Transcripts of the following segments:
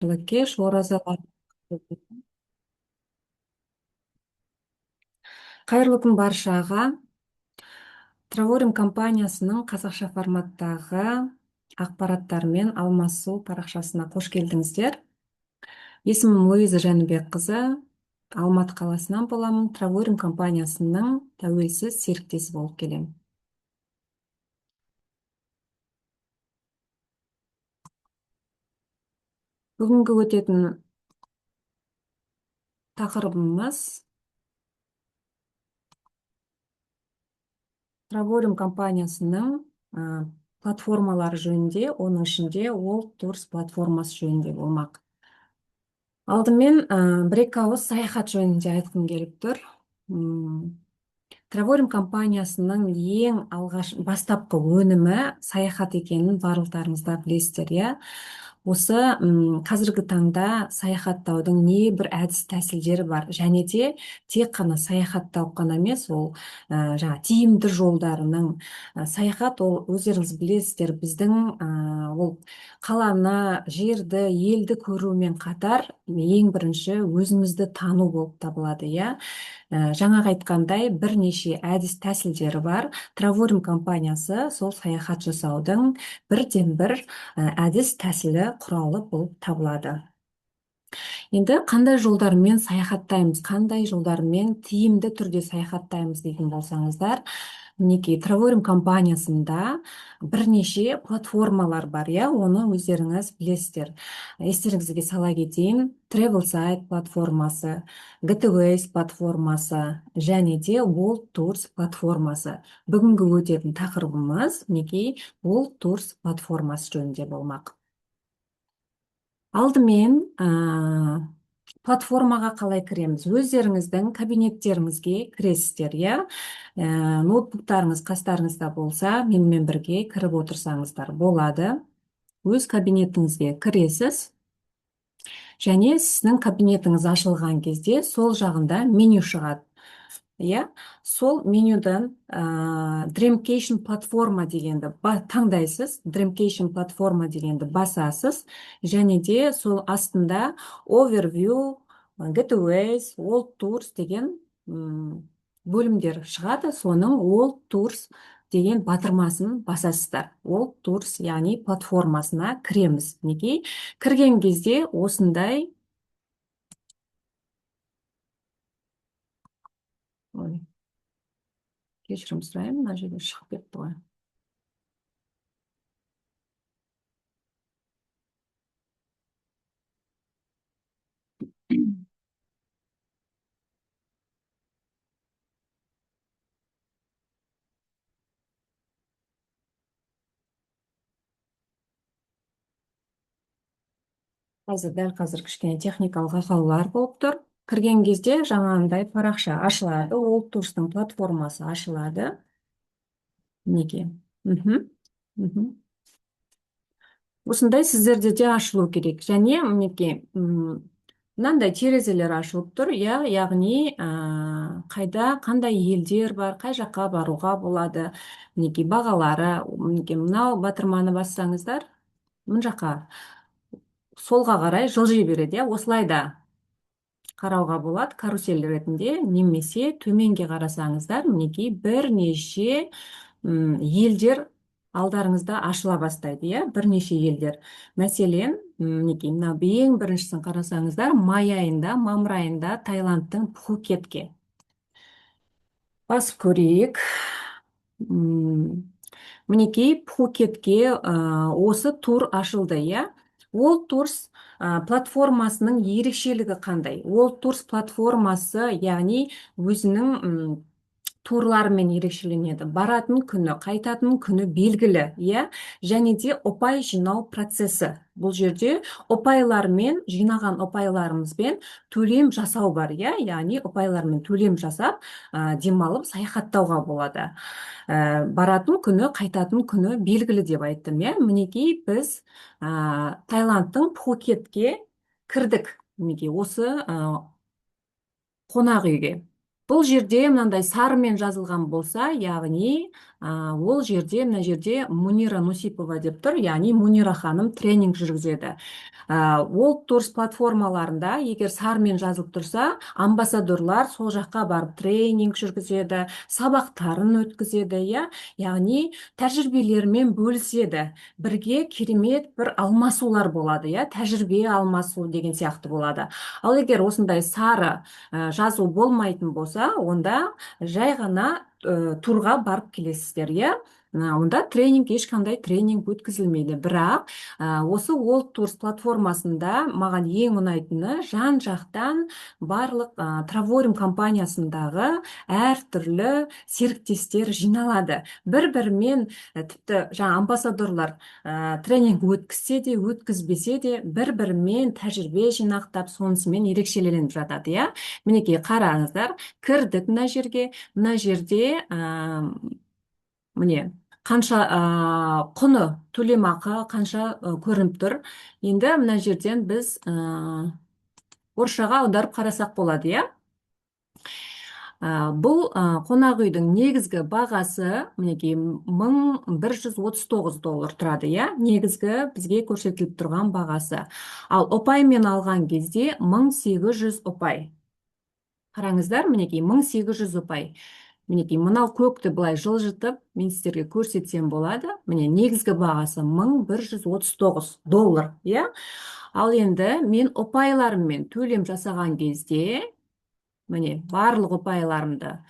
Кеш оразалар. Қайырлы күн баршаға. Траворим компаниясының қазақша форматтағы ақпараттармен алмасу парақшасына қош келдіңіздер. Есімім Луиза Жәнібекқызы, Алматы қаласынан боламын. Траворим компаниясының тәуелсіз серіктесі болып келемін. Бүгінгі өтетін тақырыбымыз Траворим компаниясының платформалары жөнінде, оның ішінде World Tours платформасы жөнінде болмақ. Алдымен бір-екі ауыз саяхат жөнінде айтқым келіп тұр. Траворим компаниясының ең алғаш бастапқы өнімі саяхат екенін барлықтарыңыз да білесіздер, иә. Осы қазіргі таңда саяхаттаудың небір әдіс тәсілдері бар, және де тек қана саяхаттау қана емес, ол жаңа тиімді жолдарының саяхат, ол өздеріңіз білесіздер, біздің ол қаланы, жерді, елді көрумен қатар ең бірінші өзімізді тану болып табылады, иә. Жаңағы айтқандай бірнеше әдіс тәсілдері бар. Траворим компаниясы сол саяхат жасаудың бірден бір әдіс тәсілі құралы болып табылады. Енді қандай жолдармен саяхаттаймыз, қандай жолдармен тиімді түрде саяхаттаймыз дейтін болсаңыздар, мінекей Траворим компаниясында бірнеше платформалар бар, иә, оны өздеріңіз білесіздер. Естеріңізге сала кетейін, Travelsite платформасы, Getaways платформасы және де World Tours платформасы. Бүгінгі өтетін тақырыбымыз мінекей World Tours платформасы жөнінде болмақ. Алдымен платформаға қалай кіреміз? Өздеріңіздің кабинеттеріңізге кіресіздер, иә. Ноутбуктарыңыз қастарыңызда болса, менімен бірге кіріп отырсаңыздар болады. Өз кабинетіңізге кіресіз. Және сіздің кабинетіңіз ашылған кезде сол жағында меню шығады. Иә, сол менюдан Dreamcation платформа дегенді таңдайсыз, Dreamcation платформа дегенді басасыз, және де сол астында Overview, Getaways, World Tours деген бөлімдер шығады. Соның World Tours деген батырмасын басасыздар. World Tours, яғни платформасына кіреміз. Неге? Кірген кезде осындай кешірім сұраймын, мына жерде шығып кетті ғой. Дәл қазір кішкене техникалық ақаулар болып тұр. Кірген кезде жаңағындай парақша ашылады, World Tours'тың платформасы ашылады. Неге? Осындай сіздерде де ашылу керек. Және мінекей мынандай терезелер ашылып тұр, иә, яғни қандай елдер бар, қай жаққа баруға болады, мінекей бағалары, мінекей мынау батырманы бассаңыздар, мына жаққа солға қарай жылжи береді, иә. Осылай да қарауға болады карусель ретінде, немесе төменге қарасаңыздар, мінекей бірнеше елдер алдарыңызда ашыла бастайды, иә, бірнеше елдер. Мәселен, мінекей мына ең біріншісін қарасаңыздар, май айында, мамыр айында Таиландтың Пхукетке басып көрейік. Мінекей Пхукетке осы тур ашылды, иә. World Tours платформасының ерекшелігі қандай? World Tours платформасы, яғни өзінің турларымен ерекшеленеді. Баратын күні, қайтатын күні белгілі, иә. Және де ұпай жинау процесі. Бұл жерде ұпайлармен, жинаған ұпайларымызбен төлем жасау бар, иә. Яғни ұпайлармен төлем жасап, демалып саяхаттауға болады. Баратын күні, қайтатын күні белгілі деп айттым, иә. Мінекей біз Таиландтың Пхукетке кірдік. Мінекей осы қонақ үйге. Бұл жерде мынандай сарымен жазылған болса, яғни Ол жерде, мына жерде Мунира Нусипова деп тұр, яғни Мунира ханым тренинг жүргізеді. Ол турс платформаларында егер сармен жазылып тұрса, амбассадорлар сол жаққа барып тренинг жүргізеді, сабақтарын өткізеді, иә, яғни тәжірибелерімен бөліседі. Бірге керемет бір алмасулар болады, иә, тәжірибе алмасу деген сияқты болады. Ал егер осындай сары жазу болмайтын болса, онда жай ғана турға барып келесіздер, иә. Онда тренинг, ешқандай тренинг өткізілмейді. Бірақ осы World Tours платформасында маған ең ұнайтыны, жан жақтан барлық Travorим компаниясындағы әртүрлі серіктестер жиналады. Бір-бірімен тіпті жаңа амбассадорлар тренинг өткізсе де, өткізбесе де, бір-бірімен тәжірибе жинақтап, сонысымен ерекшеленіп жатады, иә. Мінекей қараңыздар, кірдік мына жерге. Мына жерде міне қанша құны, төлемақы қанша көрініп тұр. Енді мына жерден біз орысшаға аударып қарасақ болады, иә. Бұл қонақ үйдің негізгі бағасы мінекей $1139 тұрады, иә, негізгі бізге көрсетіліп тұрған бағасы. Ал ұпаймен алған кезде 1800 ұпай. Қараңыздар, мінекей 1800 ұпай. Мінекей мынау көкті былай жылжытып, мен сіздерге көрсетсем болады. Міне негізгі бағасы $1139, иә. Ал енді мен ұпайларыммен төлем жасаған кезде, міне барлық ұпайларымды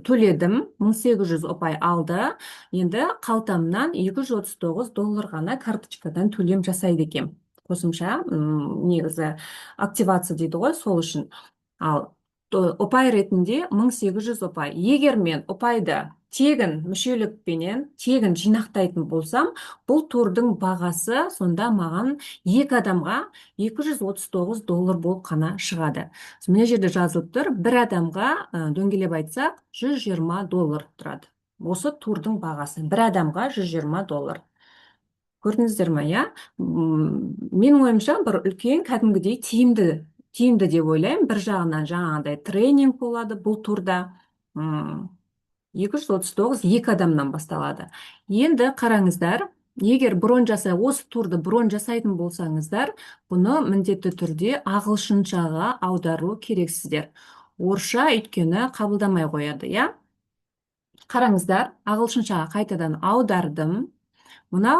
төледім, 1800 ұпай алды. Енді қалтамнан $239 ғана карточкадан төлем жасайды екен. Қосымша негізі активация дейді ғой, сол үшін. Ал ұпай ретінде 1800 ұпай. Егер мен ұпайды тегін мүшелікпенен тегін жинақтайтын болсам, бұл турдың бағасы сонда маған екі адамға $239 болып қана шығады. Мына жерде жазылып тұр, бір адамға дөңгелеп айтсақ $120 тұрады. Осы турдың бағасы бір адамға $120. Көрдіңіздер ме, иә? Менің ойымша бір үлкен кәдімгідей тиімді деп ойлаймын. Бір жағынан жаңағындай тренинг болады бұл турда. 239 екі адамнан басталады. Енді қараңыздар, егер осы турды бронь жасайтын болсаңыздар, бұны міндетті түрде ағылшыншаға аудару керексіздер. Орысша өйткені қабылдамай қояды, иә? Қараңыздар, ағылшыншаға қайтадан аудардым. Мына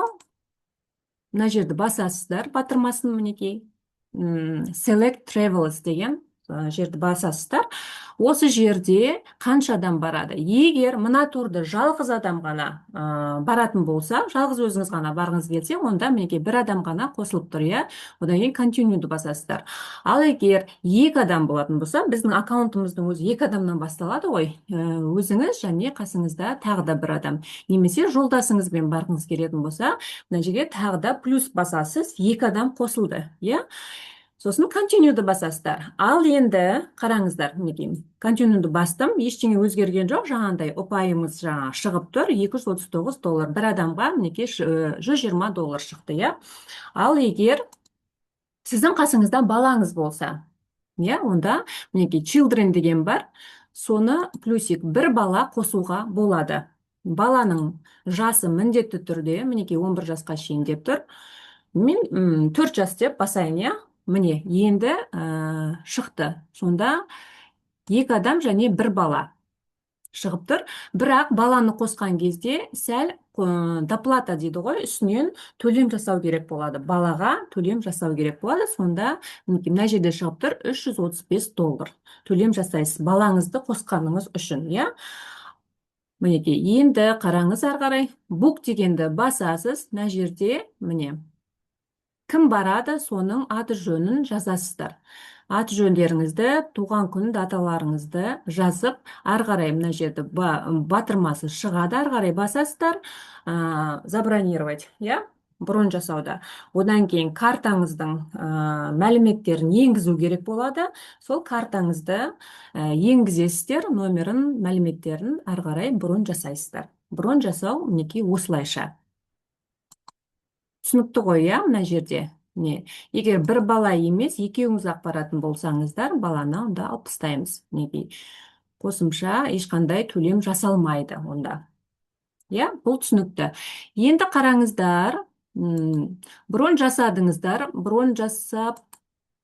жерді басасыздар, батырмасын мінекей. Select Travels деген жерді басасыздар. Осы жерде қанша адам барады? Егер мына турды жалғыз адам ғана баратын болса, жалғыз өзіңіз ғана барғыңыз келсе, онда мінекей бір адам ғана қосылып тұр, иә. Одан кейін Continue'ді басасыздар. Ал егер екі адам болатын болса, біздің аккаунтымыздың өзі екі адамнан басталады ғой. Өзіңіз және қасыңызда тағы да бір адам. Немесе жолдасыңызбен барғыңыз келетін болса, мына жерге тағы да плюс басасыз, екі адам қосылды, иә. Сосын Continue'ді басасыздар. Ал енді қараңыздар, мінекей, Continue'ді бастым, ештеңе өзгерген жоқ, жаңағындай ұпайымыз шығып тұр, $239. Бір адамға мінекей $120 шықты, иә. Ал егер сіздің қасыңызда балаңыз болса, иә, онда мінекей Children деген бар, соны плюсик бір бала қосуға болады. Баланың жасы міндетті түрде, мінекей 11 жасқа шейін деп тұр. Мен 4 жас деп басайын, иә. Міне, енді шықты. Сонда екі адам және бір бала шығып тұр. Бірақ баланы қосқан кезде сәл доплата дейді ғой, үстінен төлем жасау керек болады. Балаға төлем жасау керек болады. Сонда мына жерде шығып тұр $335 төлем жасайсыз балаңызды қосқаныңыз үшін, иә. Мінекей, енді қараңыз ары қарай. Book дегенді басасыз. Мына жерде міне кім барады, соның аты жөнін жазасыздар. Аты жөндеріңізді, туған күн даталарыңызды жазып, ары қарай мына жерді батырмасы шығады, ары қарай басасыздар, забронировать, иә, бронь жасауда. Одан кейін картаңыздың мәліметтерін енгізу керек болады. Сол картаңызды енгізесіздер, номерін, мәліметтерін ары қарай бронь жасайсыздар. Бронь жасау мінекей осылайша. Түсінікті ғой, иә, мына жерде. Егер бір бала емес, екеуіңіз баратын болсаңыздар, баланы онда алып тастаймыз. Қосымша ешқандай төлем жасалмайды онда. иә, бұл түсінікті. Енді қараңыздар, бронь жасадыңыздар,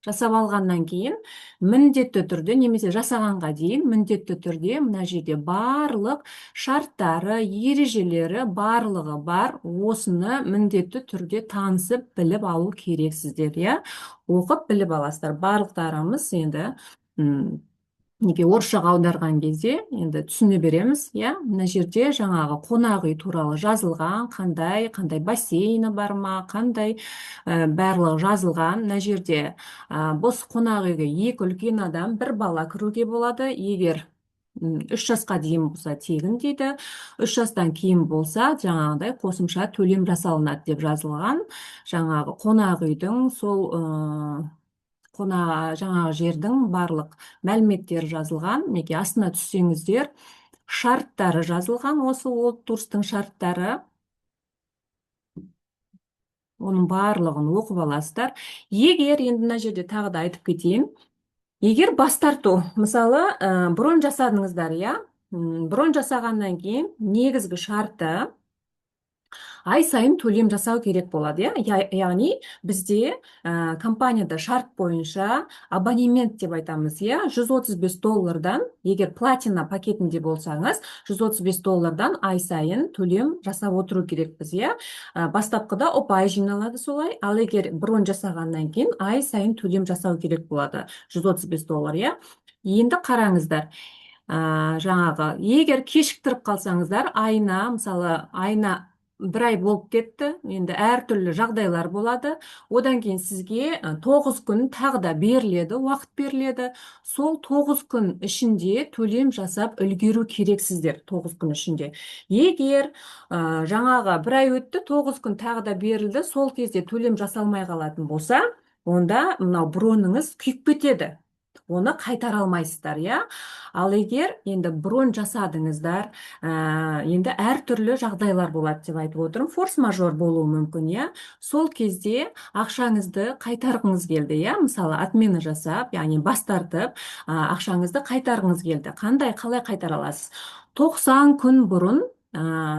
жасап алғаннан кейін міндетті түрде немесе жасағанға дейін міндетті түрде мына жерде барлық шарттары, ережелері барлығы бар. Осыны міндетті түрде танысып біліп алу керексіздер, иә. Оқып біліп аласыздар. Барлықтарымыз енді неге орысшаға аударған кезде енді түсіне береміз, иә. Мына жерде жаңағы қонақ үй туралы жазылған, қандай қандай бассейні бар ма, қандай барлығы жазылған. Мына жерде бос қонақ үйге екі үлкен адам, бір бала кіруге болады. Егер 3 жасқа дейін болса тегін дейді, 3 жастан кейін болса жаңағыдай қосымша төлем жасалынады деп жазылған. Жаңағы қонақ үйдің сол жаңағы жердің барлық мәліметтері жазылған. Неге астына түссеңіздер, шарттары жазылған, осы ол турстың шарттары, оның барлығын оқып аласыздар. Егер енді мына жерде тағы да айтып кетейін, егер бас тарту, мысалы бронь жасадыңыздар, иә, бронь жасағаннан кейін негізгі шарты ай сайын төлем жасау керек болады, иә. Яғни бізде компанияда шарт бойынша абонемент деп айтамыз, иә, $135, егер платина пакетінде болсаңыз, $135 ай сайын төлем жасап отыру керекпіз, иә. Бастапқыда ұпай жиналады солай, ал егер бронь жасағаннан кейін ай сайын төлем жасау керек болады, $135, иә. Енді қараңыздар, жаңағы егер кешіктіріп қалсаңыздар, айына 1 ай болып кетті, енді әртүрлі жағдайлар болады. Одан кейін сізге 9 күн тағы да беріледі, уақыт беріледі. Сол 9 күн ішінде төлем жасап үлгеру керексіздер, 9 күн ішінде. Егер жаңағы 1 ай өтті, 9 күн тағы да берілді, сол кезде төлем жасалмай қалатын болса, онда мынау броныңыз күйіп кетеді. Оны қайтара алмайсыздар, иә. Ал егер енді бронь жасадыңыздар, енді әртүрлі жағдайлар болады деп айтып отырмын. Форс-мажор болуы мүмкін, иә. Сол кезде ақшаңызды қайтарғыңыз келді, иә. Мысалы, отмена жасап, яғни бас тартып, ақшаңызды қайтарғыңыз келді. Қалай қайтара аласыз? 90 күн бұрын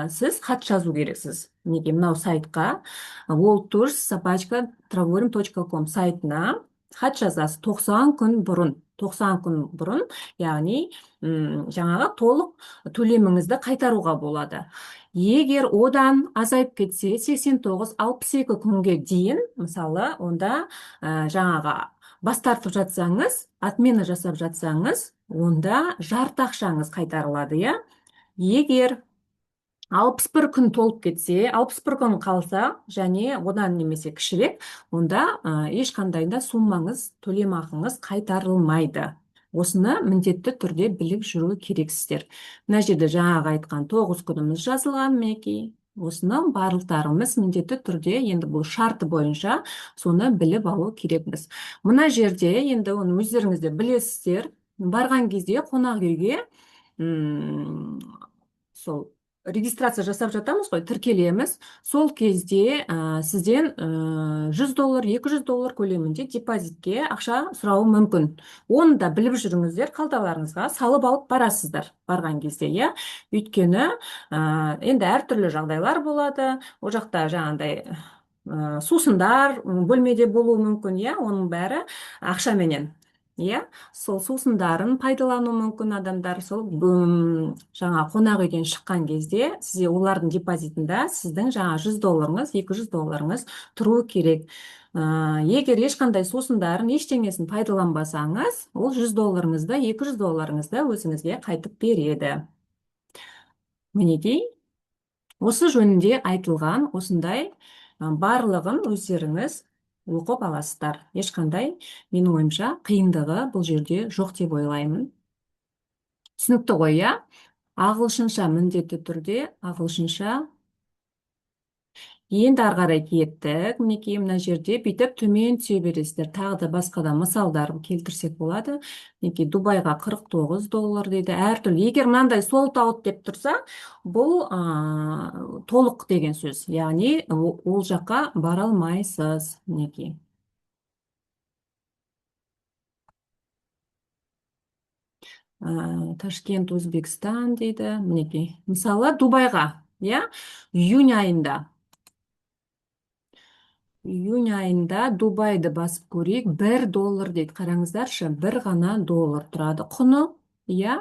сіз хат жазу керексіз. Неге мынау сайтқа worldtours@travelodm.com сайтына хат жазасыз 90 күн бұрын. 90 күн бұрын, яғни жаңағы толық төлеміңізді қайтаруға болады. Егер одан азайып кетсе, 89-62 күнге дейін, мысалы, онда жаңағы бас тартып жатсаңыз, отмена жасап жатсаңыз, онда жарты ақшаңыз қайтарылады, иә. Егер 61 күн толып кетсе, 61 күн қалса, және одан немесе кішірек, онда ешқандай да суммаңыз, төлемақыңыз қайтарылмайды. Осыны міндетті түрде біліп жүру керексіздер. Мына жерде жаңағы айтқан 9 күніміз жазылған, мінекей. Осыны барлықтарымыз міндетті түрде енді бұл шарты бойынша соны біліп алу керекпіз. Мына жерде енді оны өздеріңіз де білесіздер. Барған кезде қонақ үйге сол регистрация жасап жатамыз ғой, тіркелеміз. Сол кезде сізден $100, $200 көлемінде депозитке ақша сұрауы мүмкін. Оны да біліп жүріңіздер, қалталарыңызға салып алып барасыздар барған кезде, иә. Өйткені енді әртүрлі жағдайлар болады. Ол жақта жаңағыдай сусындар бөлмеде болуы мүмкін, иә. Оның бәрі ақшаменен. Иә, сол сусындарын пайдалану мүмкін адамдар. Сол жаңа қонақ үйден шыққан кезде олардың депозитында сіздің жаңа $100, $200 тұру керек. Егер ешқандай сусындарын, ештеңесін пайдаланбасаңыз, ол $100-ды, $200-ды өзіңізге қайтып береді. Мінекей, осы жөнінде айтылған осындай барлығын өздеріңіз оқып аласыздар. Ешқандай, менің ойымша, қиындығы бұл жерде жоқ деп ойлаймын. Түсінікті ғой, иә? Ағылшынша міндетті түрде, ағылшынша. Енді ары қарай кеттік. Мінекей мына жерде бүйтіп төмен түсе бересіздер. Тағы да басқа да мысалдар келтірсек болады. Мінекей Дубайға $49 дейді. Әртүрлі. Егер мынандай sold out деп тұрса, бұл толық деген сөз. Яғни ол жаққа бара алмайсыз. Мінекей. Ташкент, Өзбекстан дейді. Мінекей. Мысалы, Дубайға иә, июнь айында. Июнь айында Дубайды басып көрейік. $1 дейді. Қараңыздаршы, бір ғана доллар тұрады құны. Иә,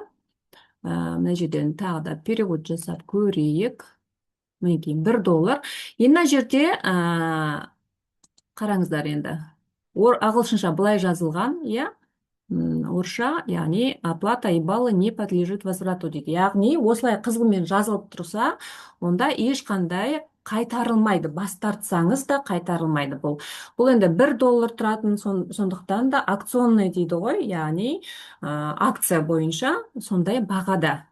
мына жерден тағы да перевод жасап көрейік. Мінекей, $1. Енді мына жерде қараңыздар енді. Ағылшынша былай жазылған, иә? Орысша, яғни оплата и баллы не подлежит возврату дейді. Яғни осылай қызылмен жазылып тұрса, онда ешқандай қайтарылмайды. Бас тартсаңыз да қайтарылмайды бұл. Бұл енді $1 тұратын, сондықтан да акционный дейді ғой, яғни акция бойынша сондай бағада.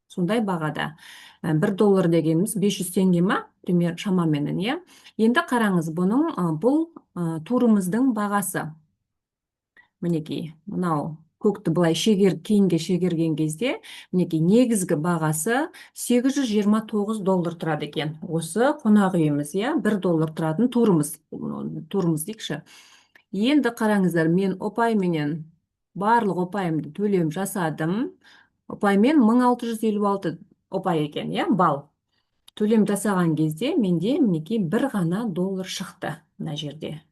Сондай бағада. $1 дегеніміз 500 теңге ма? Пример шамаменен, иә. Енді қараңыз, бұл турымыздың бағасы. Мінекей, мынау көкті былай кейінге шегерген кезде, мінекей, негізгі бағасы $829 тұрады екен. Осы қонақ үйіміз, иә, $1 тұратын турымыз дейікші. Енді қараңыздар, мен ұпайменен барлық ұпайымды төлем жасадым. Ұпаймен 1656 ұпай екен, иә, балл. Төлем жасаған кезде менде мінекей бір ғана доллар шықты мына жерде.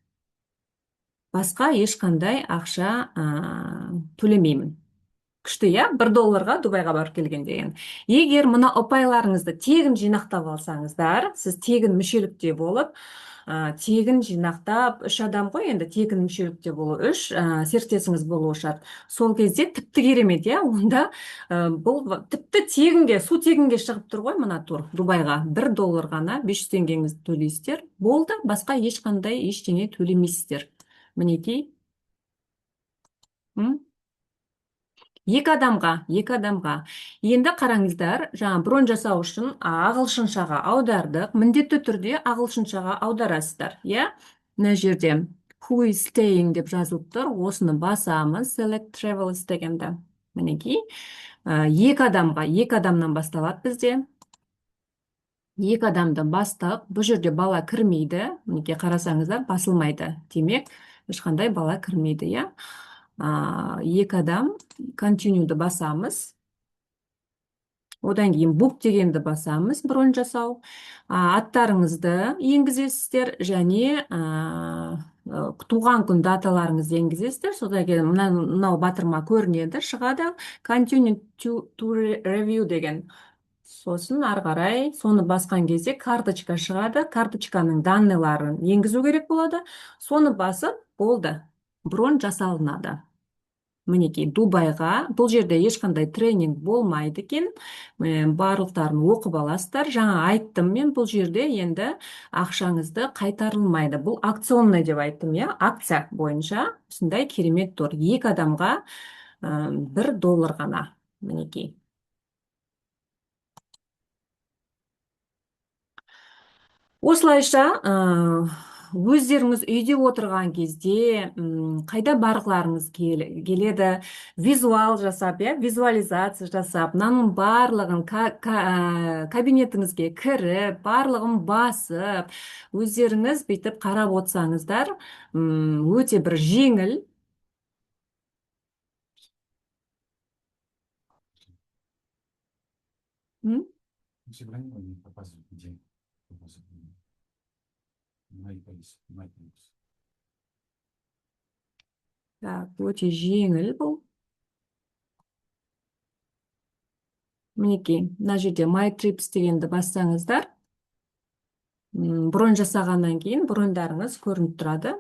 Басқа ешқандай ақша төлемеймін. Күшті, иә, $1 Дубайға барып келген деген. Егер мына ұпайларыңызды тегін жинақтап алсаңыздар, сіз тегін мүшелікте болып, тегін жинақтап, 3 адам ғой, енді тегін мүшелікте болу, 3 серіктесіңіз болуы шарт. Сол кезде тіпті керемет, иә, онда бұл тіпті тегінге, су тегінге шығып тұр ғой мына тур Дубайға. $1 ғана 500 теңгеңізді төлейсіздер. Болды, басқа ешқандай ештеңе төлемейсіздер. Мінекей. Екі адамға. Енді қараңыздар, жаңа бронь жасау үшін ағылшыншаға аудардық. Міндетті түрде ағылшыншаға аударасыздар. Иә? Мына жерде who is staying деп жазылып тұр. Осыны басамыз. Select travel дегенді. Мінекей. Екі адамнан басталады бізде. Екі адамды бастап, бұл жерде бала кірмейді. Мінекей қарасаңыздар, басылмайды. Демек, ешқандай бала кірмейді, иә? Екі адам, continue'ді басамыз. Одан кейін book дегенді басамыз, бронь жасау. Аттарыңызды енгізесіздер және туған күн даталарыңызды енгізесіздер. Содан кейін мынау батырма көрінеді, шығады. Continue to review деген. Сосын ары қарай соны басқан кезде карточка шығады. Карточканың данныйларын енгізу керек болады. Соны басып, болды. Бронь жасалынады. Мінекей, Дубайға. Бұл жерде ешқандай тренинг болмайды екен. Барлықтарын оқып аласыздар. Жаңа айттым мен, бұл жерде енді ақшаңызды қайтарылмайды. Бұл акционный деп айттым, иә? Акция бойынша осындай керемет тур. Екі адамға $1 ғана. Мінекей. Осылайша өздеріңіз үйде отырған кезде қайда барғыларыңыз келеді, визуал жасап, визуализация жасап, мынаның барлығын кабинетіңізге кіріп, барлығын басып, өздеріңіз бүйтіп қарап отырсаңыздар, өте бір жеңіл. Өте жеңіл бұл. Мінекей, мына жерде My Trips дегенді бассаңыздар, бронь жасағаннан кейін броньдарыңыз көрініп тұрады.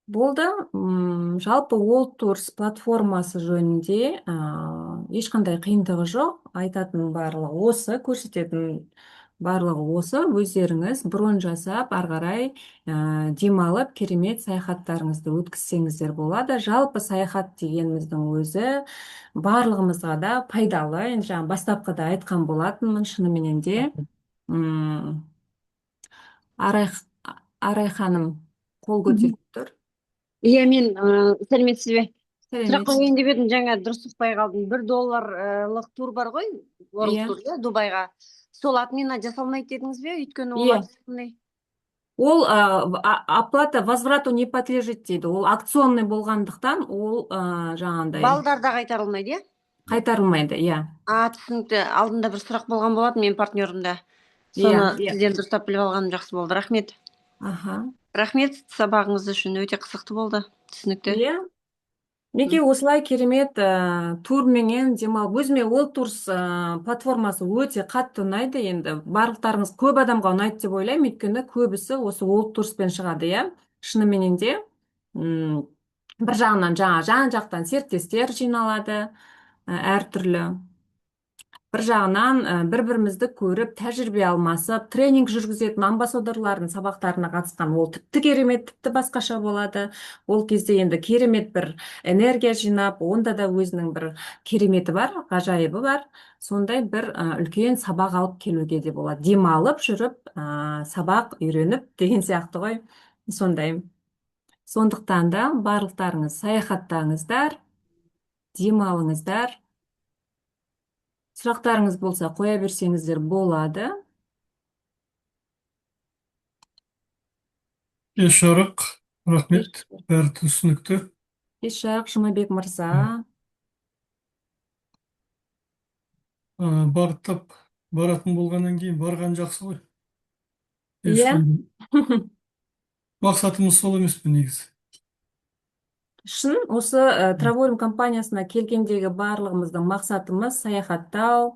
Болды. Жалпы World Tours платформасы жөнінде ешқандай қиындығы жоқ. Айтатын барлығы осы, көрсететін барлығы осы. Өздеріңіз бронь жасап, ары қарай демалып, керемет саяхаттарыңызды өткізсеңіздер болады. Жалпы саяхат дегеніміздің өзі барлығымызға да пайдалы. Енді жаңа бастапқыда айтқан болатынмын, шынымен де. Арай ханым қол көтеріп тұр. Иә, мен сәлеметсіз бе? Сұрақ Сәлеметсіз. қояйын деп едім, жаңа дұрыс ұқпай қалдым. $1 тур бар ғой, World Tour, Дубайға. Сол отмена жасалмайды дедіңіз бе? Өйткені олар Ол оплата возврату не подлежит дейді. Ол акционный болғандықтан ол жаңағындай Балдар да қайтарылмайды, иә? қайтарылмайды. Иә. Түсінікті. Алдында бір сұрақ болған болатын мен партнерімде. Иә, Соны иә. сізден дұрыстап біліп алғаным жақсы болды. Рахмет. Аха. Рахмет сабағыңыз үшін, өте қызықты болды. Түсінікті. Иә. Неге осылай керемет турменен демалып, өзіме ол турс платформасы өте қатты ұнайды. Енді барлықтарыңыз көп адамға ұнайды деп ойлаймын, өйткені көбісі осы ол турспен шығады, иә. Шыныменен де м, бір жағынан жан жақтан серіктестер жиналады, әртүрлі. Бір жағынан бір-бірімізді көріп, тәжірибе алмасып, тренинг жүргізетін амбассадорлардың сабақтарына қатысқан ол тіпті керемет, тіпті басқаша болады. Ол кезде енді керемет бір энергия жинап, онда да өзінің бір кереметі бар, ғажайыбы бар. Сондай бір үлкен сабақ алып келуге де болады. Демалып жүріп, сабақ үйреніп деген сияқты ғой. Сондай. Сондықтан да барлықтарыңыз саяхаттаңыздар, демалыңыздар. Сұрақтарыңыз болса қоя берсеңіздер болады. Жарық, рахмет. Бәрі түсінікті. Еш жарық Жұмабек мырза. Бағыттап баратын болғаннан кейін барған жақсы ғой. Иә. Мақсатымыз сол емес пе негізі? Шын, осы Траворум компаниясына келгендегі барлығымыздың мақсатымыз саяхаттау.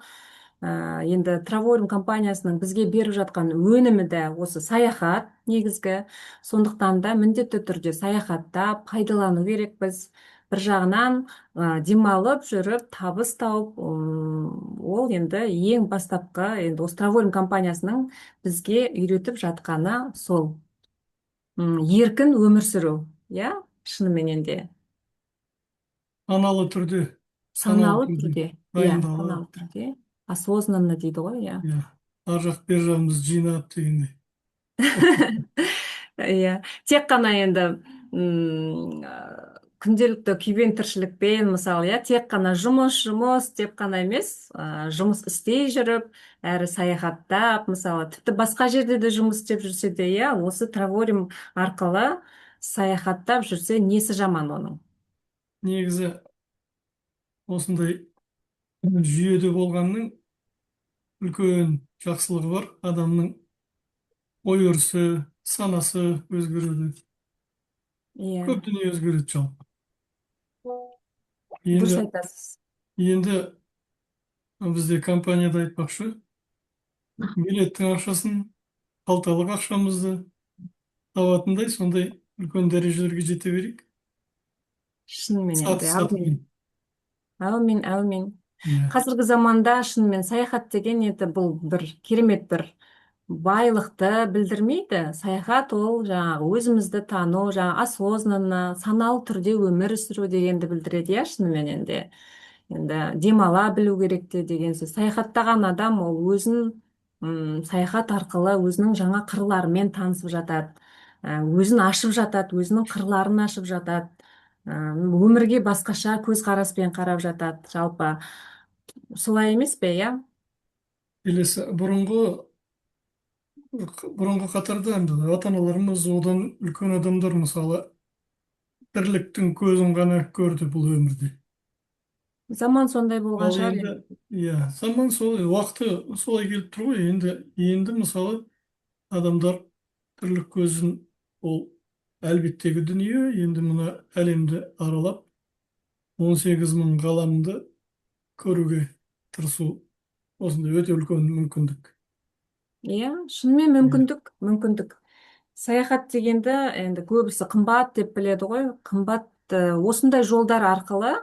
Енді Траворум компаниясының бізге беріп жатқан өнімі де осы саяхат негізгі. Сондықтан да міндетті түрде саяхаттап пайдалану керекпіз. Бір жағынан демалып жүріп табыс тауып, ол енді ең бастапқы, енді осы Траворум компаниясының бізге үйретіп жатқаны сол еркін өмір сүру, иә, шыныменен де. Саналы түрде, Саналы түрде, иә, дайындалып. саналы түрде. Осознанно дейді ғой, иә. Иә, ар жақ бер жағымызды жинап дегендей. Иә, тек қана енді күнделікті күйбең тіршілікпен, мысалы, иә, тек қана жұмыс деп қана емес, жұмыс істей жүріп, әрі саяхаттап, мысалы, тіпті басқа жерде де жұмыс істеп жүрсе де, иә, осы Траворим арқылы саяхаттап жүрсе, несі жаман оның? Негізі осындай жүйеде болғанның үлкен жақсылығы бар. Адамның ой өрісі, санасы өзгереді. Иә, Көп дүние өзгереді жалпы. дұрыс айтасыз. Енді бізде компанияда айтпақшы, билеттің ақшасын, қалталық ақшамызды табатындай сондай үлкен дәрежелерге жете берейік. Шынымен де, әумин. Саты. Әумин. Иә. Қазіргі заманда шынымен саяхат деген енді бұл бір керемет бір байлықты білдірмейді. Саяхат ол жаңағы өзімізді тану, жаңағы осознанно, саналы түрде өмір сүру дегенді білдіреді, иә, шынымен де. Енді демала білу керек те деген сөз. Саяхаттаған адам ол өзін саяхат арқылы өзінің жаңа қырларымен танысып жатады. Өзін ашып жатады, өзінің қырларын ашып жатады. Өмірге басқаша көзқараспен қарап жатады. Жалпы солай емес пе, иә? Келесі бұрынғы қатарда енді ата аналарымыз одан үлкен адамдар мысалы тірліктің көзін ғана көрді бұл өмірде. Заман сондай болған Ал шығар енді енді. иә, заман солай, уақыты солай келіп тұр ғой. Енді мысалы адамдар тірлік көзін ол әлбеттегі дүние, енді мына әлемді аралап 18 мың ғаламды көруге тырысу осындай өте үлкен мүмкіндік. Иә, шынымен мүмкіндік. Саяхат дегенді енді көбісі қымбат деп біледі ғой. Қымбат осындай жолдар арқылы,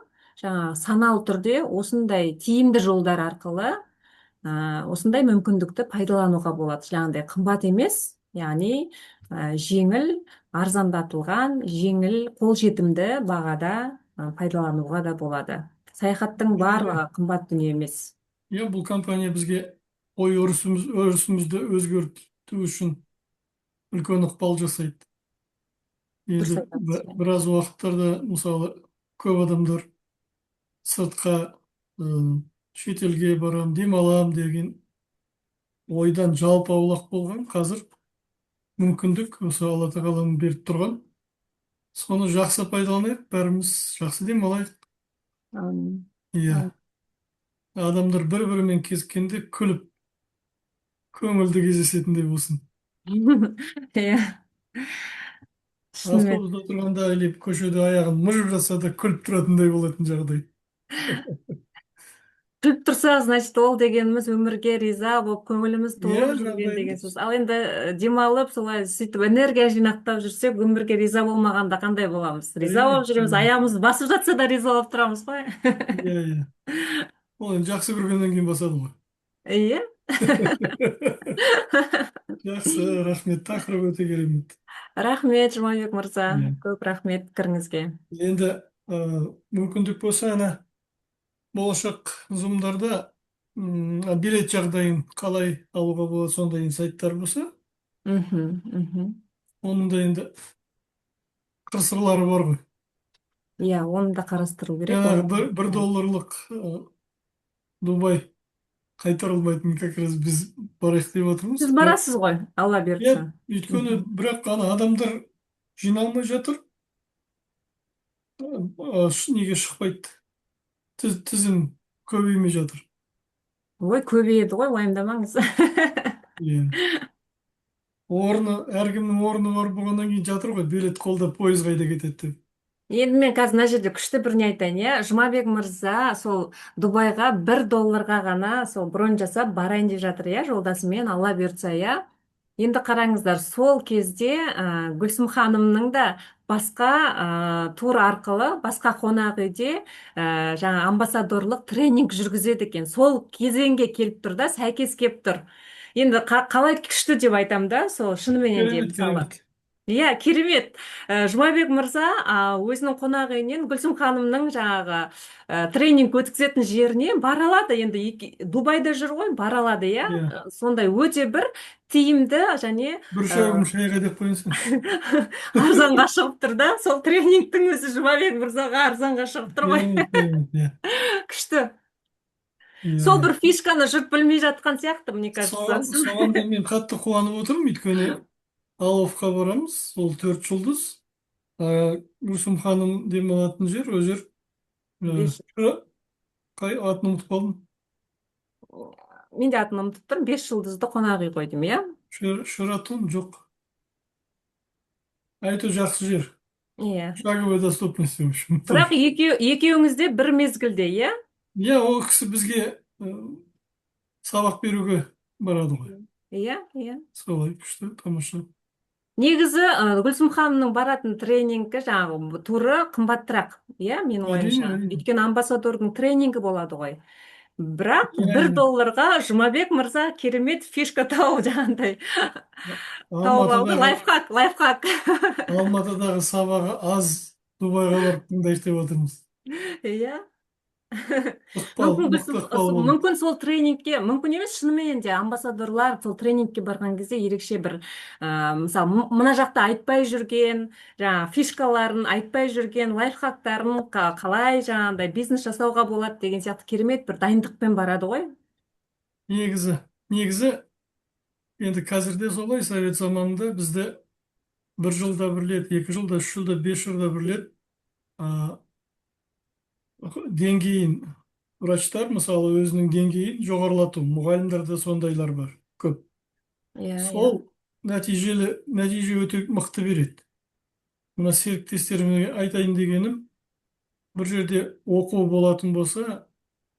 жаңа саналы түрде осындай тиімді жолдар арқылы осындай мүмкіндікті пайдалануға болады. Жаңағыдай қымбат емес, яғни жеңіл, арзандатылған, жеңіл, қолжетімді бағада пайдалануға да болады. Саяхаттың барлығы қымбат дүние емес. Иә, бұл компания бізге ой өрісімізді өзгерту үшін үлкен ықпал жасайды. Дұрыс Енді айтасыз. біраз уақыттарда мысалы көп адамдар сыртқа шетелге барам, демалам деген ойдан жалпы аулақ болған. Қазір мүмкіндік осы Алла тағаланың беріп тұрған. Соны жақсы пайдаланайық, бәріміз жақсы демалайық. Әмин. Иә, адамдар бір-бірімен кезіккенде күліп, көңілді кездесетіндей болсын. Иә, шынымен. Автобуста тұрғанда или көшеде аяғын мыжып жатса да күліп тұратындай болатын жағдай. Күліп тұрса, значит, ол дегеніміз өмірге риза болып, көңіліміз Иә, толып жүрген жағдайымыз. деген сөз. Ал енді демалып, солай сөйтіп энергия жинақтап жүрсек, өмірге риза болмағанда қандай боламыз? Риза болып жүреміз, аяғымыз басып жатса да риза болып тұрамыз ғой. Иә, иә. Ол енді жақсы көргеннен кейін басады ғой. Иә. Жақсы, рахмет. Тақырып өте керемет. Рахмет, Жұмабек мырза. Иә. Көп рахмет пікіріңізге. Енді мүмкіндік болса, ана болашақ зумдарда билет жағдайын қалай алуға болады, сондай сайттар болса, Мхм, мхм. оның да енді қыр-сырлары бар ғой. Иә, оны да қарастыру керек. Жаңағы бір долларлық Дубай қайтарылмайтын, как раз біз барайық деп отырмыз. Сіз барасыз ғой, Алла Иә, бұйыртса. өйткені бірақ ана адамдар жиналмай жатыр, неге шықпайды, тізім көбеймей жатыр. Ой, көбейеді ғой, уайымдамаңыз. Иә. Әркімнің орны бар болғаннан кейін жатыр ғой, билет қолда пойыз қайда кетеді деп. Енді мен қазір мына жерде күшті бір не айтайын, иә. Жұмабек мырза сол Дубайға $1 ғана сол бронь жасап барайын деп жатыр, иә, жолдасымен, Алла бұйыртса, иә. Енді қараңыздар, сол кезде Гүлсім ханымның да басқа тур арқылы, басқа қонақ үйде жаңа амбассадорлық тренинг жүргізеді екен. Сол кезеңге келіп тұр да, сәйкес келіп тұр. Енді қалай күшті деп айтам да, сол шынымен де Керемет, мысалы. керемет. Иә, керемет. Жұмабек мырза өзінің қонақ үйінен Гүлсім ханымның жаңағы тренинг өткізетін жеріне бара алады. Енді Дубайда жүр ғой, бара алады, иә. Иә. Сондай өте бір тиімді және Бір шәугім шайға деп қойынсын. арзанға шығып тұр да. Сол тренингтің өзі Жұмабек мырзаға арзанға шығып тұр ғой. Керемет, иә. Күшті. Иә. Сол бір фишканы жұрт білмей жатқан сияқты, мне кажется. Соған да мен қатты қуанып отырмын, өйткені Аловқа барамыз, ол 4 жұлдыз. Гүлсім ханым демалатын жер, ол жер қай атын ұмытып қалдым. Мен де атын ұмытып тұрмын, 5 жұлдызды қонақ үй қойдым, иә? Шератон жоқ. Әйтеуір жақсы жер. Иә. Шаговая доступность, в общем. Бірақ екеуіңіз де бір мезгілде, иә? Иә, ол кісі бізге сабақ беруге барады ғой. Иә, иә. Солай, күшті, тамаша. Негізі Гүлсім ханымның баратын тренингі жаңағы туры қымбаттырақ, иә, менің ойымша. Өйткені амбассадордың тренингі болады ғой. Бірақ $1 Жұмабек мырза керемет фишка тауып жаңағындай тауып алды. Лайфхак. Алматыдағы сабағы аз, Дубайға барып тыңдайық деп отырмыз. Иә. Мықты ықпалы болды. Мүмкін сол тренингке, мүмкін емес, шынымен де амбассадорлар сол тренингке барған кезде ерекше бір мысалы мына жақта айтпай жүрген жаңа фишкаларын, айтпай жүрген лайфхактарын қалай жаңағындай бизнес жасауға болады деген сияқты керемет бір дайындықпен барады ғой. Негізі енді қазірде солай, совет заманында бізде 1 жылда 1 рет, 2 жылда, 3 жылда, 5 жылда 1 рет деңгейін, врачтар мысалы өзінің деңгейін жоғарылату, мұғалімдерде сондайлар бар, көп. Сол нәтиже өте мықты береді. Мына серіктестеріме айтайын дегенім, бір жерде оқу болатын болса,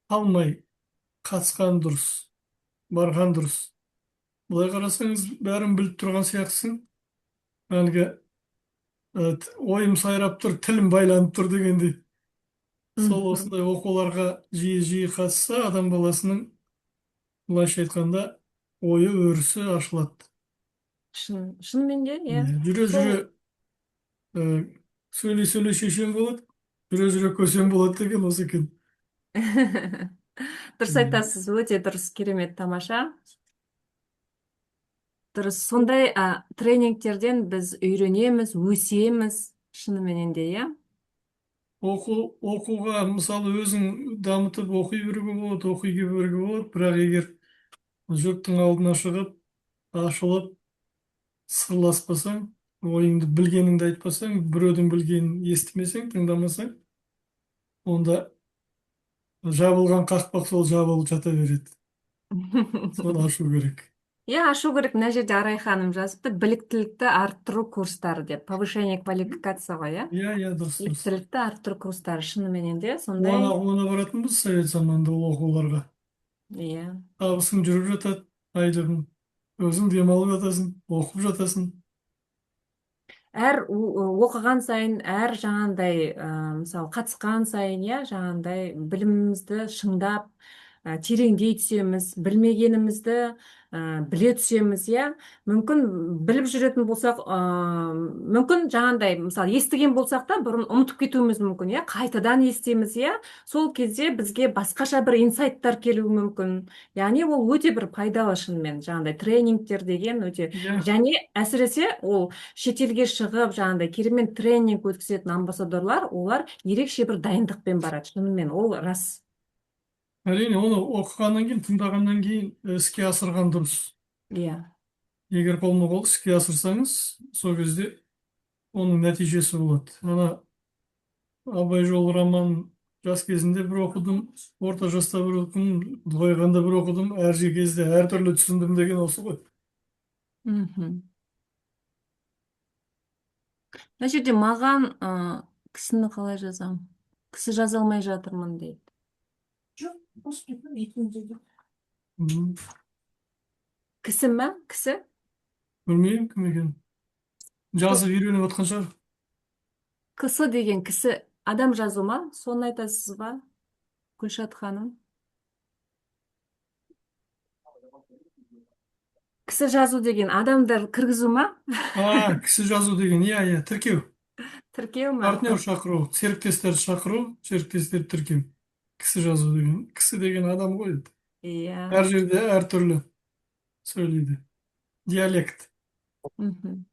қалмай қатысқан дұрыс, барған дұрыс. Бұлай қарасаңыз, бәрін біліп тұрған сияқтысың, әлгі ойым сайрап тұр, тілім байланып тұр дегендей. Сол осындай оқуларға жиі қатысса, адам баласының, былайша айтқанда, ойы өрісі ашылады. Шынымен де, иә. Жүре сөйлей шешен болады, жүре көсем болады деген осы екен. Дұрыс айтасыз, өте дұрыс, керемет, тамаша. Дұрыс, сондай тренингтерден біз үйренеміз, өсеміз, шынымен де, иә. Оқуға мысалы өзің дамытып оқи беруге болады, бірақ егер жұрттың алдына шығып, ашылып, сырласпасаң, ойыңды білгеніңді айтпасаң, біреудің білгенін естімесең, тыңдамасаң, онда жабылған қақпақ сол жабылып жата береді. Соны ашу керек. Иә, ашу керек. Мына жерде Арай ханым жазыпты, біліктілікті арттыру курстары деп. Повышение квалификация ғой, иә? Иә, иә, дұрыс, дұрыс. Біліктілікті арттыру курстары шыныменен де Оны, сондай. оны баратынбыз совет заманында ол оқуларға. Иә. Табысың жүріп жатады, айлығың. Өзің демалып жатасың, оқып жатасың. Әр оқыған сайын, әр жаңағындай мысалы қатысқан сайын, иә, жаңағындай білімімізді шыңдап, тереңдей түсеміз, білмегенімізді біле түсеміз, иә. Мүмкін біліп жүретін болсақ, мүмкін жаңағындай мысалы естіген болсақ та бұрын ұмытып кетуіміз мүмкін, иә, қайтадан естиміз, иә. Сол кезде бізге басқаша бір инсайттар келуі мүмкін. Яғни ол өте бір пайдалы шынымен, жаңағындай тренингтер деген өте. Иә, Және әсіресе ол шетелге шығып жаңағындай керемет тренинг өткізетін амбассадорлар, олар ерекше бір дайындықпен барады, шынымен ол рас. әрине оны оқығаннан кейін, тыңдағаннан кейін іске асырған дұрыс. Иә. Егер қолма-қол іске асырсаңыз, сол кезде оның нәтижесі болады. Ана Абай жолы романын жас кезінде бір оқыдым, орта жаста бір оқыдым, ұлғайғанда бір оқыдым, әр кезде әртүрлі түсіндім деген осы ғой. Мхм. Мына жерде маған кісіні қалай жазамын? Кісі жаза алмай жатырмын дейді. Мгм. Кісі ма? Кісі? Білмеймін кім екенін. Жазып үйреніп жатқан шығар. Кісі деген кісі адам жазу ма? Соны айтасыз ба, Гүлшат ханым? Кісі жазу деген адамдар кіргізу ма? Кісі жазу деген, иә, иә, тіркеу. Тіркеу ма? Партнер шақыру, серіктестерді шақыру, серіктестерді тіркеу. Кісі жазу деген. Кісі деген адам ғой енді. Иә. Әр жерде әртүрлі сөйлейді. Диалект. Мхм.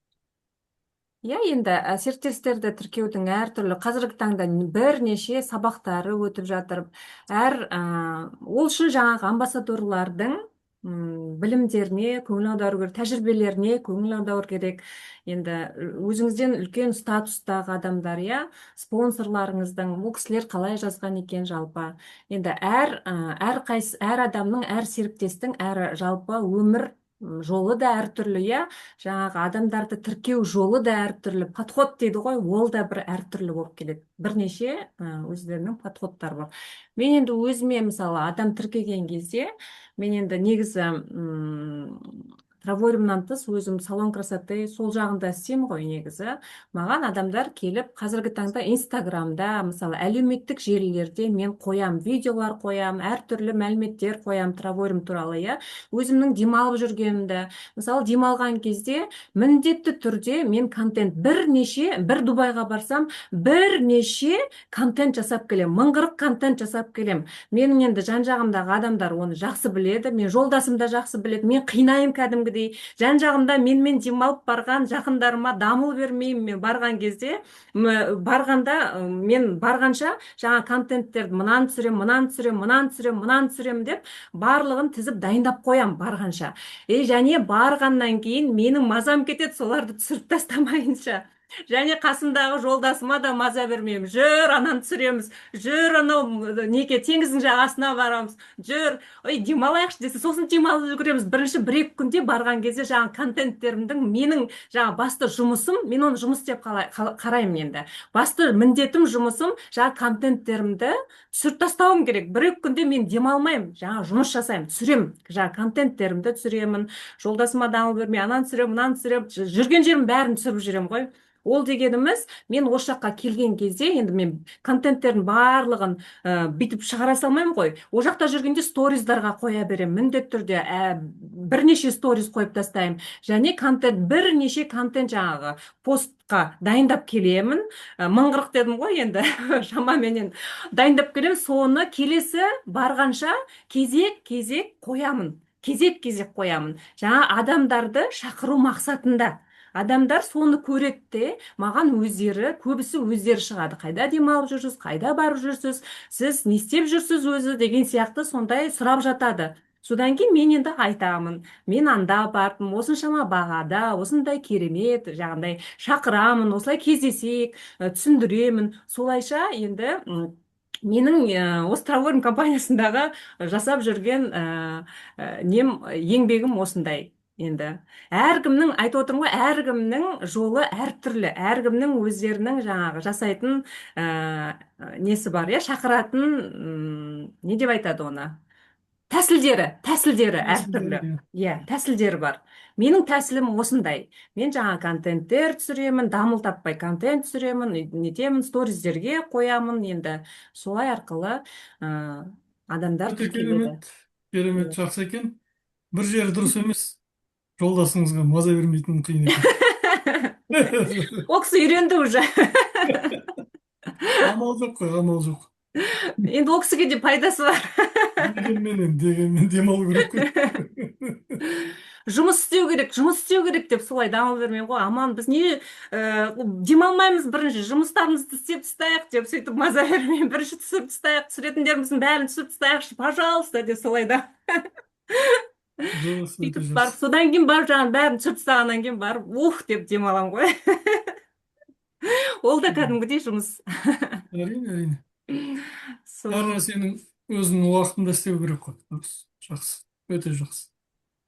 Иә, енді серіктестерді тіркеудің әртүрлі қазіргі таңда бірнеше сабақтары өтіп жатыр. Ол үшін жаңағы амбассадорлардың білімдеріне көңіл аудару керек, тәжірибелеріне көңіл аудару керек. Енді өзіңізден үлкен статустағы адамдар, иә, спонсорларыңыздың, бұл кісілер қалай жазған екен жалпы. Енді әр адамның, әр серіктестің, әр жалпы өмір жолы да әртүрлі, иә. Жаңағы адамдарды тіркеу жолы да әртүрлі. Подход дейді ғой, ол да бір әртүрлі болып келеді. Бірнеше өздерінің подходтары бар. Мен енді өзіме мысалы адам тіркеген кезде, мен енді негізі проворимнан тыс өзім салон красоты сол жағында істеймін ғой негізі. Маған адамдар келіп, қазіргі таңда Инстаграмда, мысалы әлеуметтік желілерде мен қоям, видеолар қоям, әртүрлі мәліметтер қоям траворим туралы, иә. Өзімнің демалып жүргенімді, мысалы демалған кезде міндетті түрде мен бір Дубайға барсам, бірнеше контент жасап келем, 1040 контент жасап келем. Менің енді жан-жағымдағы адамдар оны жақсы біледі, мен жолдасым да жақсы біледі, мен қинайым кәдімгідей. Жан-жағымда менімен демалып барған жақындарыма дамыл бермеймін. Мен барған кезде, мен барғанша жаңа контенттерді мынаны түсірем деп барлығын тізіп дайындап қоям барғанша. Және барғаннан кейін менің мазам кетеді соларды түсіріп тастамайынша. Және қасымдағы жолдасыма да маза бермеймін. Жүр, ананы түсіреміз. Жүр, анау теңіздің жағасына барамыз. Жүр, демалайықшы десе, сосын демалып жүгіреміз. Бірінші 1-2 күнде барған кезде жаңа контенттерімдің менің жаңа басты жұмысым, мен оны жұмыс деп қараймын енді. Басты міндетім, жұмысым жаңа контенттерімді түсіріп тастауым керек. 1-2 күнде мен демалмаймын, жаңа жұмыс жасаймын, түсіремін. Жаңа контенттерімді түсіремін. Жолдасыма дамыл бермей, ананы түсіремін, мынаны түсіремін. Жүрген жерім бәрін түсіріп жүремін ғой. Ол дегеніміз, мен осы жаққа келген кезде, енді мен контенттердің барлығын бүйтіп шығара салмаймын ғой. Ол жақта жүргенде сториздарға қоя беремін. Міндетті түрде бірнеше сториз қойып тастаймын. Және бірнеше контент жаңағы постқа дайындап келемін. 1040 дедім ғой енді, шамаменен дайындап келемін. Соны келесі барғанша кезек қоямын. Кезек қоямын. Жаңа адамдарды шақыру мақсатында. Адамдар соны көреді де, маған көбісі өздері шығады. Қайда демалып жүрсіз, қайда барып жүрсіз, сіз не істеп жүрсіз өзі деген сияқты сондай сұрап жатады. Содан кейін мен енді айтамын, мен анда бардым, осыншама бағада, осындай керемет, жаңағындай шақырамын, осылай кездесейік, түсіндіремін. Солайша енді менің осы трауринг компаниясындағы жасап жүрген еңбегім осындай. Енді әркімнің, айтып отырмын ғой, әркімнің жолы әртүрлі, әркімнің өздерінің жаңағы жасайтын несі бар, иә, шақыратын не деп айтады оны, тәсілдері әртүрлі. Иә. Иә, тәсілдері бар. Менің тәсілім осындай. Мен жаңа контенттер түсіремін, дамыл таппай контент түсіремін, нетемін, сториздерге қоямын. Енді солай арқылы адамдар Өте тіркеледі. керемет, жақсы екен. Бір жері дұрыс емес, жолдасыңызға маза бермейтін қиын екен. Ол кісі үйренді уже. Амал жоқ қой, амал жоқ. Енді ол кісіге де пайдасы бар. Дегенмен демалу керек қой. Жұмыс істеу керек деп солай дамыл бермей ғой. Аман, біз не демалмаймыз, бірінші жұмыстарымызды істеп тастайық деп сөйтіп маза бермей, бірінші түсіріп тастайық, түсіретіндеріміздің бәрін түсіріп тастайықшы, пожалуйста, деп солай да. Дұрыс, өте Сөйтіп барып, жақсы. содан кейін барып жаңағы бәрін түсіріп тастағаннан кейін барып, деп демаламын ғой. Ол да кәдімгідей жұмыс. Әрине, әрине. Сол. Әр нәрсенің өзінің уақытында істеу керек қой. Дұрыс, жақсы, өте жақсы.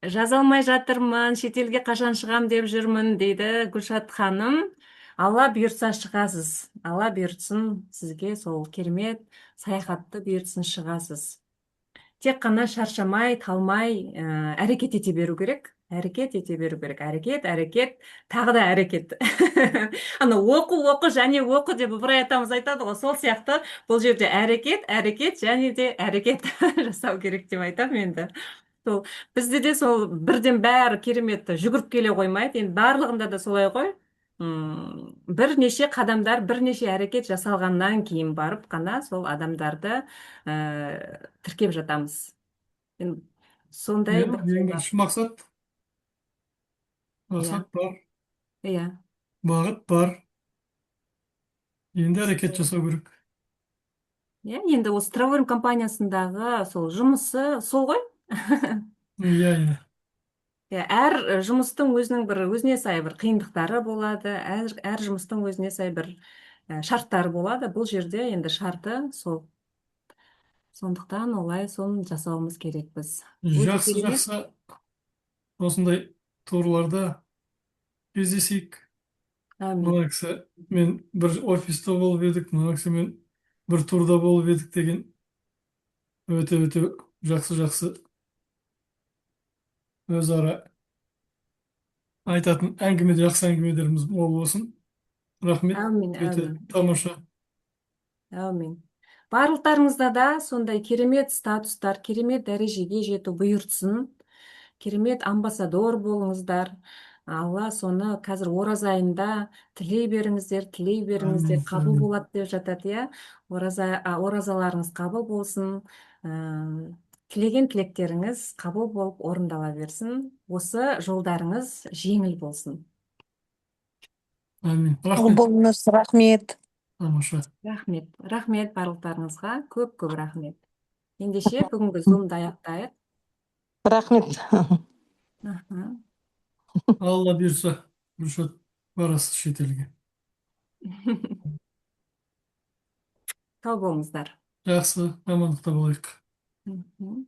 Жаза алмай жатырмын, шетелге қашан шығам деп жүрмін, дейді Гүлшат ханым. Алла бұйыртса шығасыз. Алла бұйыртсын сізге сол керемет саяхатты бұйыртсын, шығасыз. Тек қана шаршамай, талмай әрекет ете беру керек. Әрекет ете беру керек. Әрекет, тағы да әрекет. Ана оқу, және оқу деп ыбырай атамыз айтады ғой, сол сияқты бұл жерде әрекет, және де әрекет жасау керек деп айтамын енді. Сол бізде де сол бірден бәрі керемет жүгіріп келе қоймайды. Енді барлығында да солай ғой. Бірнеше қадамдар, бірнеше әрекет жасалғаннан кейін барып қана сол адамдарды тіркеп жатамыз. Енді сондай Иә, бір ең жол бар. бірінші мақсат Иә, бар, иә, бағыт бар. Енді әрекет жасау керек. иә. Енді осы трауринг компаниясындағы сол жұмысы сол ғой. Иә, иә. Иә, әр жұмыстың өзінің бір өзіне сай бір қиындықтары болады, әр жұмыстың өзіне сай бір шарттары болады. Бұл жерде енді шарты сол. Сондықтан олай соны жасауымыз керек біз. Өте Жақсы, керемет. жақсы. Осындай турларда кездесейік. Әумин. Мына кісі мен бір офиста болып едік, мына кісімен бір турда болып едік деген өте жақсы өзара айтатын жақсы әңгімелеріміз мол болсын. Рахмет. Әумин, Өте әумин. тамаша. Әумин. Барлықтарыңызда да сондай керемет статустар, керемет дәрежеге жету бұйыртсын. Керемет амбассадор болыңыздар. Алла соны қазір ораза айында тілей беріңіздер, Әмин, қабыл әмин. болады деп жатады, иә. Оразаларыңыз қабыл болсын. Тілеген тілектеріңіз қабыл болып орындала берсін. Осы жолдарыңыз жеңіл болсын. Әмин. Сау Рахмет. болыңыз, рахмет. Тамаша. Рахмет барлықтарыңызға. Көп рахмет. Ендеше бүгінгі зумды аяқтайық. Рахмет. Аха. Алла бұйырса, Гүлшат, барасыз шетелге. Сау болыңыздар. Жақсы, амандықта болайық. Мхм.